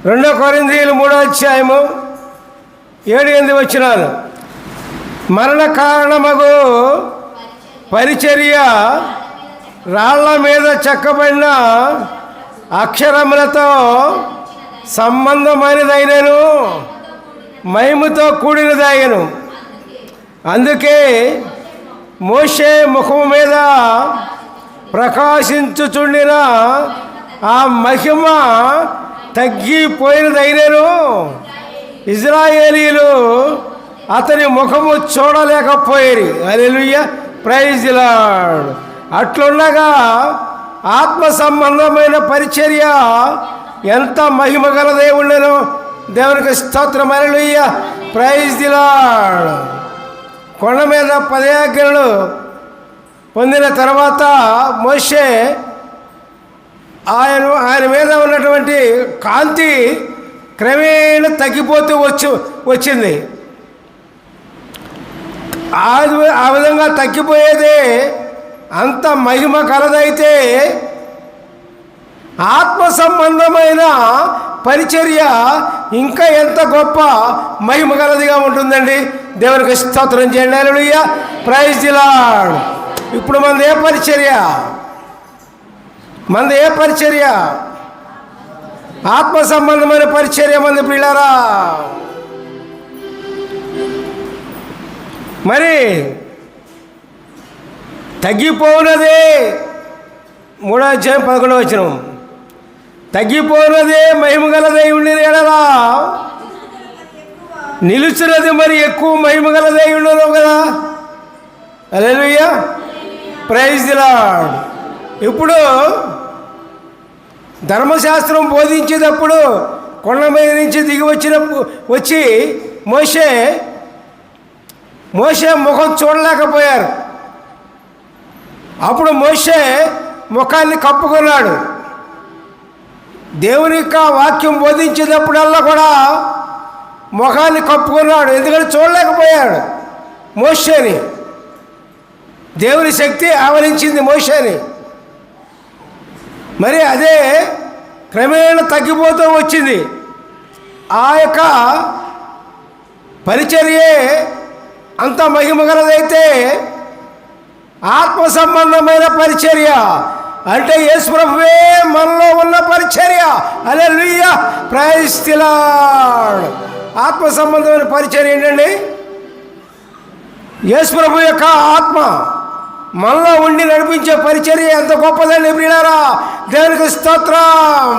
2 కొరింథీయులు 3వ అధ్యాయము 7-8 వచనాలు. మరణ కారణమగు పరిచర్య రాళ్ల మీద చెక్కబడిన అక్షరములతో సంబంధమైనదైనను మహిమతో కూడినదైనను. అందుకే మోషే ముఖము మీద ప్రకాశించుచుండిన ఆ మహిమ తగ్గిపోయినదైనను ఇజ్రాయేలీలు అతని ముఖము చూడలేకపోయేది. హల్లెలూయా, ప్రైజ్ ది లార్డ్. అట్లుండగా ఆత్మ సంబంధమైన పరిచర్య ఎంత మహిమ గలదే ఉండెను. దేవునికి స్తోత్రం. హల్లెలూయా, ప్రైజ్ ది లార్డ్. కొండ మీద 10 ఆజ్ఞలు పొందిన తర్వాత మోషే ఆయన మీద ఉన్నటువంటి కాంతి క్రమేణా తగ్గిపోతూ వచ్చింది. ఆ విధంగా తగ్గిపోయేది అంత మహిమ కలదైతే ఆత్మ సంబంధమైన పరిచర్య ఇంకా ఎంత గొప్ప మహిమ కలదిగా ఉంటుందండి. దేవునికి స్తోత్రం చేయండి. హల్లెలూయా, ప్రైజ్ ది లార్డ్. ఇప్పుడు మనది ఏ పరిచర్య? ఆత్మ సంబంధమైన పరిచర్య మంది పిల్లరా. మరి తగ్గిపోయినదే 3వ అధ్యాయం 11వ వచనం. తగ్గిపోయినదే మహిమ గలదై ఉండిన ఎడలా నిలుచున్నది మరి ఎక్కువ మహిమ గలదై ఉండదు కదా. హల్లెలూయా, ప్రైజ్ ది లార్డ్. ఇప్పుడు ధర్మశాస్త్రం బోధించేటప్పుడు కొండ మీద నుంచి దిగి వచ్చి మోషే ముఖం చూడలేకపోయారు. అప్పుడు మోషే ముఖాన్ని కప్పుకున్నాడు. దేవుని యొక్క వాక్యం బోధించేటప్పుడల్లా కూడా ముఖాన్ని కప్పుకున్నాడు. ఎందుకంటే చూడలేకపోయాడు మోషేని. దేవుని శక్తి ఆవరించింది మోషేని. మరి అదే క్రమేణా తగ్గిపోతూ వచ్చింది. ఆ యొక్క పరిచర్యే అంత మహిమగలదైతే ఆత్మ సంబంధమైన పరిచర్య అంటే యేసు ప్రభువే మనలో ఉన్న పరిచర్య. హల్లెలూయా, ప్రైజ్ ది లార్డ్. ఆత్మ సంబంధమైన పరిచర్య ఏంటండి? యేసు ప్రభు యొక్క ఆత్మ మనలో ఉండి నడిపించే పరిచర్య ఎంత గొప్పదండి ప్రియులారా. దేవునికి స్తోత్రం.